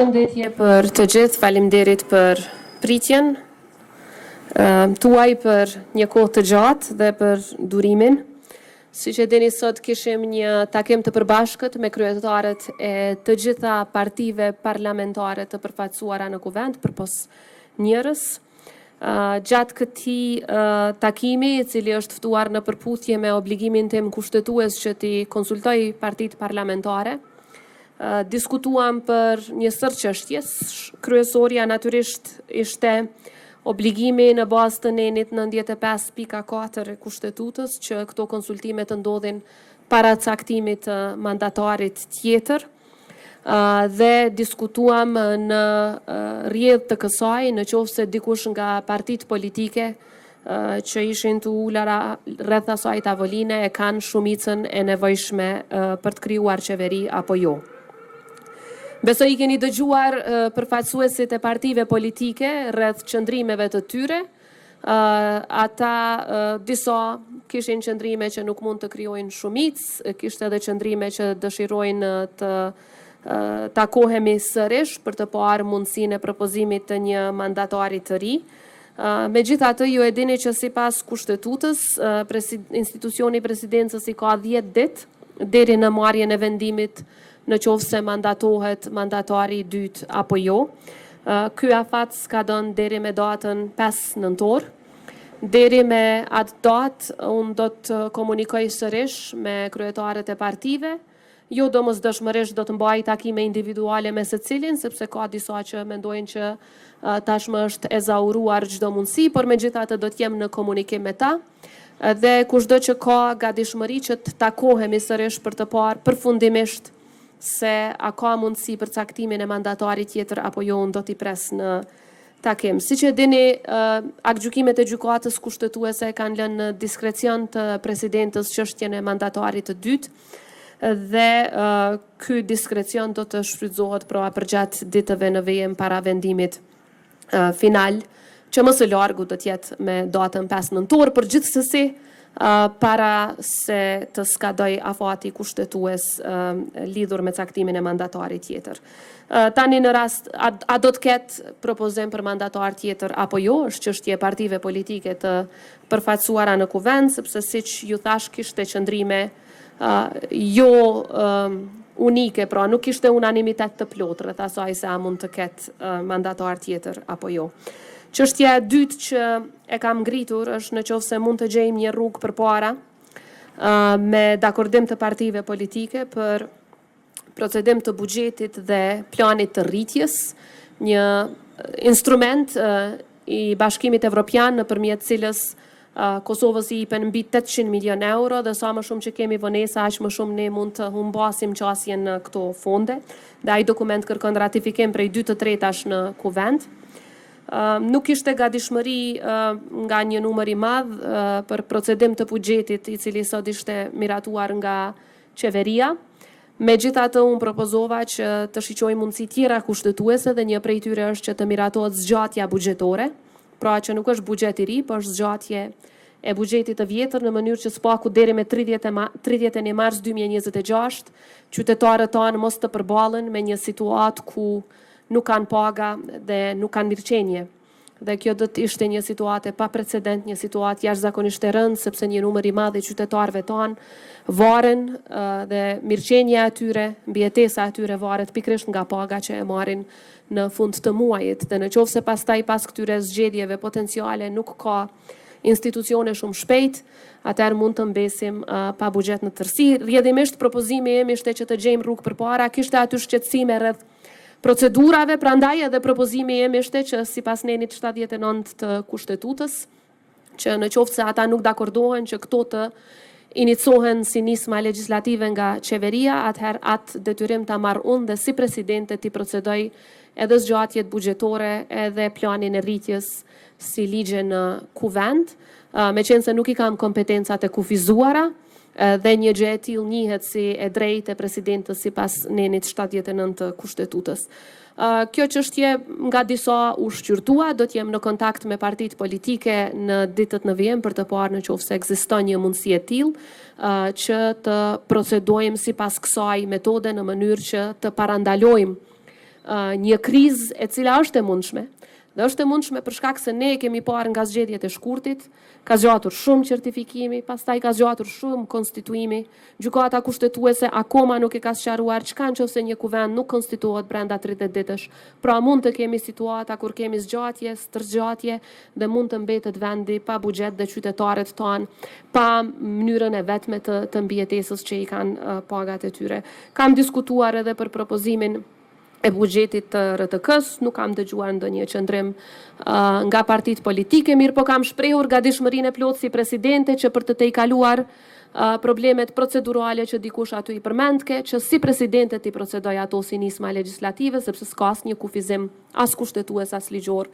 Përshëndetje për të gjithë, faleminderit për pritjen tuaj për një kohë të gjatë dhe për durimin. Siç e dini, sot kishim një takim të përbashkët me kryetarët e të gjitha partive parlamentare të përfaqësuara në kuvent përpos njërës. Gjatë këtij takimi, i cili është ftuar në përputhje me obligimin tim kushtetues që t'i konsultoj partitë parlamentare, diskutuam për një sër çështjes. Kryesorja natyrisht ishte obligimi në bazë të nenit 95.4 e Kushtetutës që këto konsultime të ndodhin para caktimit të mandatarit tjetër, dhe diskutuam në rrjedhë të kësaj, në qoftë se dikush nga partitë politike që ishin të ulara rreth asaj tavoline e kanë shumicën e nevojshme për të krijuar qeveri apo jo. Besoj I keni dëgjuar përfaqësuesit e partive politike rreth qëndrimeve të tyre. Ata disa kishin qëndrime që nuk mund të krijojnë shumicë, kishte edhe qëndrime që dëshirojnë të takohemi sërish për të parë mundësinë e propozimit të një mandatari të ri. Megjithatë, ju e dini që sipas Kushtetutës, institucioni presidencës I ka 10 ditë deri në marrjen e vendimit në qoftë se mandatohet mandatari I dytë apo jo. Ky afat ka dhënë deri me datën 5 nëntor. Deri me atë datë, unë do të komunikoj sërish me kryetarët e partive. Jo domosdoshmërisht do të mbaj takime individuale me secilin, sepse ka disa që mendojnë që tashmë është e zauruar çdo mundësi, por megjithatë do të jem në komunikim me ta. Dhe kushdo që ka gatishmëri që të takohemi sërish për të parë përfundimisht se a ka mundësi për caktimin e mandatarit tjetër apo jo, unë do t'i pres në takim. Siç e dini, aktgjykimet e gjykatës kushtetuese kanë lënë në diskrecion të presidentës çështjen e mandatarit të dytë dhe ky diskrecion do të shfrytëzohet pra përgjatë ditëve në vijim para vendimit final, që më së largu do të jetë me datën 5 nëntor, por gjithsesi para se të skadoj afati kushtetues lidhur me caktimin e mandatarit tjetër. Tani në rast, a do të ketë propozim për mandatar tjetër apo jo, është çështje e partive politike të përfaqësuara në kuvent, sepse siç ju thash kishte qëndrime jo unike, pra nuk kishte unanimitet të plotë rreth asaj se a mund të ketë mandatar tjetër apo jo. Çështja e dytë që e kam ngritur është në qoftë se mund të gjejmë një rrugë përpara me dakordim të partive politike për procedim të buxhetit dhe planit të rritjes, një instrument I Bashkimit Evropian nëpërmjet cilës Kosovës I jepen mbi 800 milion euro dhe sa më shumë që kemi vonesa, aq më shumë ne mund të humbasim qasjen në këto fonde. Dhe ai dokument kërkon ratifikim prej 2/3 në kuvent. Nuk ishte gatishmëri nga një numër I madh për procedim të buxhetit I cili sot ishte miratuar nga qeveria. Megjithatë, unë propozova që të shiqoj mundësi tjera kushtetuese dhe një prej tyre është që të miratohet zgjatja buxhetore, pra që nuk është buxhet I ri, por është zgjatje e buxhetit të vjetër në mënyrë që spaku deri me 31 mars 2026 qytetarët tanë mos të përballen me një situatë ku nuk kanë paga dhe nuk kanë mirëqenie. Dhe kjo do të ishte një situatë pa precedent, një situatë jashtëzakonisht e rëndë, sepse një numër I madh I qytetarëve tanë varen dhe mirëqenia e tyre, mbijetesa e tyre varet pikërisht nga paga që e marrin në fund të muajit. Dhe në qoftë se pastaj pas këtyre zgjedhjeve potenciale nuk ka institucione shumë shpejt, atëherë mund të mbesim pa buxhet në tërësi. Rrjedhimisht propozimi im ishte që të gjejmë rrugë përpara, kishte aty shqetësime rreth procedurave, prandaj edhe propozimi im ishte që sipas nenit 79 të Kushtetutës, që në qoftë se ata nuk dakordohen që këto të inicohen si nisma legjislative nga qeveria, atëherë atë detyrim ta marr unë dhe si presidente t'i procedoj edhe zgjatjet buxhetore edhe planin e rritjes si ligje në kuvent, meqense nuk I kam kompetencat e kufizuara, dhe një gjë e tillë njihet si e drejtë e presidentës sipas nenit 79 të Kushtetutës. Kjo çështje nga disa u shqyrtua, do të jem në kontakt me partitë politike në ditët në vijim për të parë nëse ekziston një mundësi e tillë që të procedojmë sipas kësaj metode në mënyrë që të parandalojmë një krizë e cila është e mundshme. Dhe është e mundshme për shkak se ne kemi parë nga zgjedhjet e shkurtit, ka zgjatur shumë certifikimi, pastaj ka zgjatur shumë konstituimi, gjykata kushtetuese akoma nuk e ka sqaruar çka nëse një kuvend nuk konstituohet brenda 30 ditësh. Pra mund të kemi situata kur kemi zgjatje, stërgjatje dhe mund të mbetet vendi pa buxhet dhe qytetarët tanë pa mënyrën e vetme të mbijetesës që i kanë pagat e tyre. Kam diskutuar edhe për propozimin e buxhetit të RTK-s, nuk kam dëgjuar ndonjë qëndrim nga partitë politike, mirë po kam shprehur gatishmërinë e plotë si presidente që për të tejkaluar problemet procedurale që dikush aty i përmendke, që si presidente ti procedoj ato si nisma legislative, sepse s'ka asnjë kufizim as kushtetues as ligjor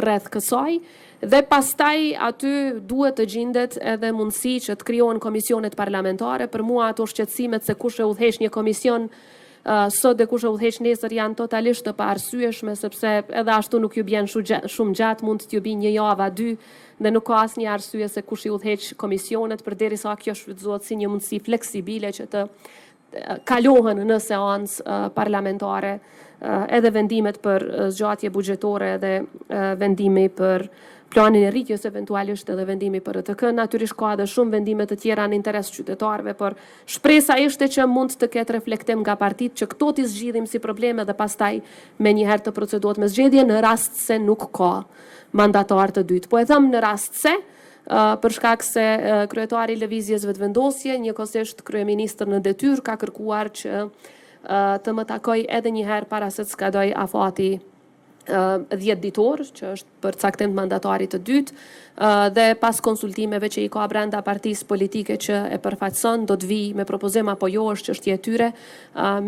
rreth kësaj. Dhe pastaj aty duhet të gjendet edhe mundësi që të krijohen komisionet parlamentare. Për mua ato shqetësimet se kush e udhëheq një komision sot dhe kush e udhëheq nesër janë totalisht të paarsyeshme, sepse edhe ashtu nuk ju bjen shumë gjatë, mund t'ju bijë një javë a dy dhe nuk ka asnjë arsye se kush i udhëheq komisionet, përderisa kjo shfrytëzohet si një mundësi fleksibile që të kalohen në seancë parlamentare edhe vendimet për zgjatje buxhetore dhe vendimi për planin e rritjes eventualisht edhe vendimi për RTK. Natyrisht ka edhe shumë vendime të tjera në interes qytetarëve, por shpresa ishte që mund të ketë reflektim nga partitë që këto t'i zgjidhim si probleme dhe pastaj me njëherë të procedohet me zgjedhje në rast se nuk ka mandatar të dytë. Po e them në rast se për shkak se kryetari i lëvizjes vetëvendosje, njëkohësisht kryeministër në detyrë, ka kërkuar që të më takoj edhe një herë para se të skadoj afati 10 ditor, që është për caktim të mandatarit të dytë, dhe pas konsultimeve që i ka brenda partisë politike që e përfaqëson, do të vi me propozim apo jo, është çështje e tyre,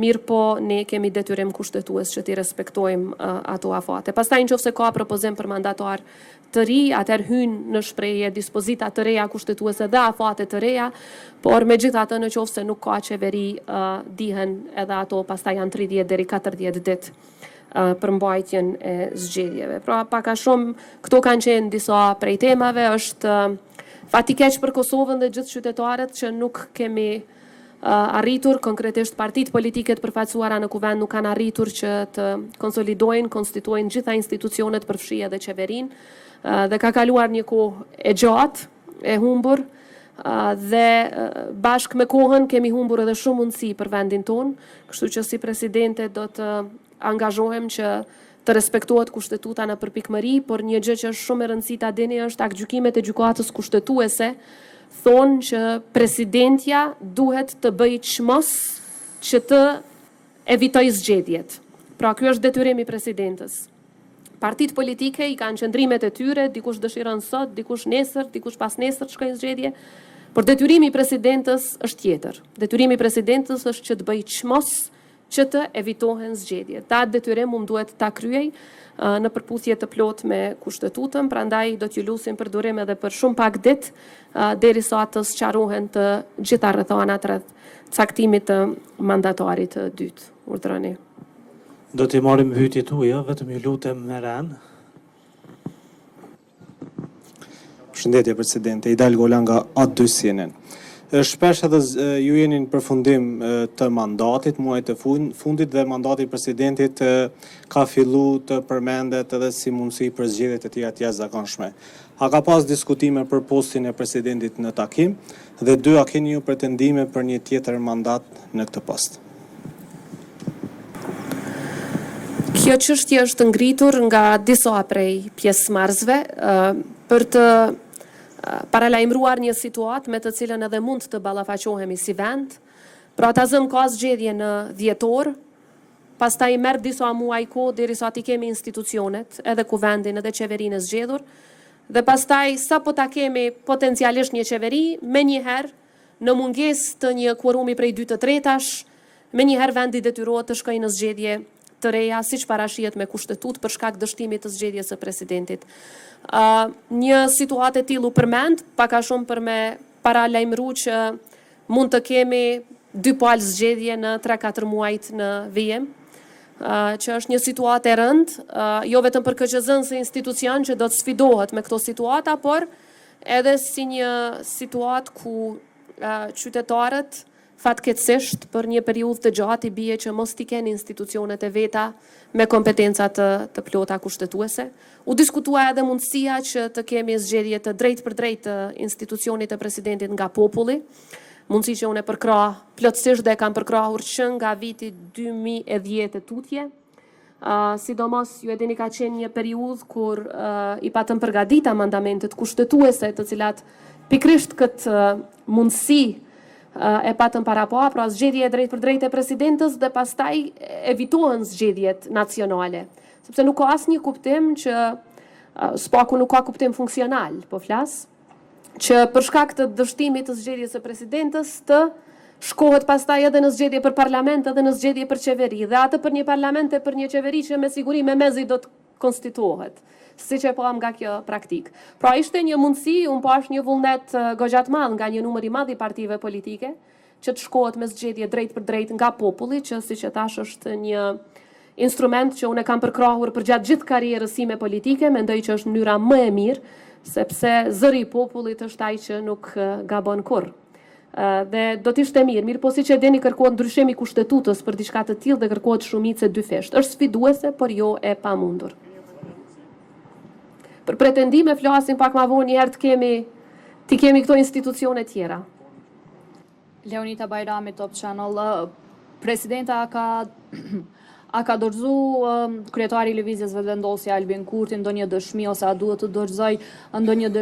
mirë po ne kemi detyrim kushtetues që t'i respektojmë ato afate. Pastaj nëse ka propozim për mandatar të ri, atëherë hyn në shprehje dispozita të reja kushtetuese dhe afate të reja, por megjithatë nëse nuk ka qeveri, dihen edhe ato pastaj janë 30 deri 40 ditë për mbajtjen e zgjedhjeve. Pra pak a shumë këto kanë qenë disa prej temave, është fat i keq për Kosovën dhe gjithë qytetarët që nuk kemi arritur, konkretisht partitë politike të përfaqësuara në kuvend nuk kanë arritur që të konsolidojnë, konstituojnë gjitha institucionet përfshi edhe qeverinë, dhe ka kaluar një kohë e gjatë, e humbur, dhe bashkë me kohën kemi humbur edhe shumë mundësi për vendin tonë, kështu që si presidente do të angazhohem që të respektohet kushtetuta në përpikmëri, por një gjë që është shumë e rëndësishme ta dini është aktgjykimet e gjykatës kushtetuese thonë që presidentja duhet të bëjë çmos që të evitojë zgjedhjet. Pra ky është detyrimi i presidentës. Partitë politike i kanë qëndrimet e tyre, dikush dëshiron sot, dikush nesër, dikush pas nesër të shkojnë zgjedhje, por detyrimi i presidentës është tjetër. Detyrimi i presidentës është që të bëjë çmos që të evitohen zgjedhjet. Ta detyrim duhet ta kryej në përputhje të plotë me kushtetutën, prandaj do t'ju lusim për durim edhe për shumë pak ditë derisa të sqarohen të gjitha rrethanat rreth caktimit të mandatarit të dytë. Urdhroni. Do t'i marrim pyetjet tuaja, vetëm ju lutem me ran. Përshëndetje presidente, Idal Gola nga A2 CNN. Shpesh edhe ju jeni në përfundim të mandatit, muajit të fundit dhe mandati i presidentit ka fillu të përmendet edhe si mundësi për zgjedhjet e tjera të jashtëzakonshme. A ka pas diskutime për postin e presidentit në takim dhe a keni ju pretendime për një tjetër mandat në këtë post? Kjo çështje është ngritur nga disa prej pjesëmarrësve për të paralajmëruar një situatë me të cilën edhe mund të ballafaqohemi si vend. Pra ta zëm ka zgjedhje në dhjetor, pastaj merr disa muaj kohë derisa ti kemi institucionet, edhe kuvendin edhe qeverinë e zgjedhur, dhe pastaj sapo ta kemi potencialisht një qeveri, menjëherë në mungesë të një kuorumi prej 2 të tretash, menjëherë vendi detyrohet të shkojë në zgjedhje të reja, siç parashihet me kushtetut për shkak dështimit të zgjedhjes së presidentit. Një situatë e tillë u përmend, pak a shumë për me paralajmëruar që mund të kemi 2 palë zgjedhje në 3-4 muajt në vijim, që është një situatë e rëndë, jo vetëm për KQZ-n si institucion që do të sfidohet me këto situata, por edhe si një situatë ku qytetarët Fatkeqësisht për një periudhë të gjatë i bie që mos t'i kenë institucionet e veta me kompetenca të plota kushtetuese. U diskutua edhe mundësia që të kemi zgjedhje të drejtë për drejtë të institucionit të presidentit nga populli, mundësi që unë e përkrah plotësisht dhe kam përkrahur që nga viti 2010 e tutje. Sidomos ju e dini ka qenë një periudhë kur i patëm përgatita mandamentet kushtetuese, të cilat pikrisht këtë mundësi e patëm para pra zgjedhje e drejtë për drejtë e presidentës dhe pastaj evitohen zgjedhjet nacionale. Sepse nuk ka asnjë kuptim që spaku nuk ka kuptim funksional, po flas, që për shkak të dështimit të zgjedhjes së presidentës të shkohet pastaj edhe në zgjedhje për parlament edhe në zgjedhje për qeveri, dhe atë për një parlament e për një qeveri që me siguri me mezi do të konstituohet, si që po am nga kjo praktik. Pra ishte një mundësi, unë pash një vullnet goxhat madh nga një numër i madh i partive politike, që të shkohet me zgjedhje drejt për drejt nga populli, që si që tash është një instrument që unë e kam përkrahur për gjatë gjithë karrierës sime politike, mendoj që është mënyra më e mirë, sepse zëri i popullit është ai që nuk gabon kurrë. Dhe do t'ishte mirë, po si që deni kërkohet ndryshimi kushtetutës për diçka të tillë dhe kërkohet shumicë dyfisht. Është sfiduese, por jo e pamundur. Për pretendime flasim pak ma vonë, një herë ti kemi këto institucione tjera. Leonita Bajrami, Top Channel. Presidenta a ka dorëzu kryetari i lëvizjes Vetëvendosja Albin Kurti ndonjë dëshmi ose a duhet të dorëzoj ndonjë dëshmi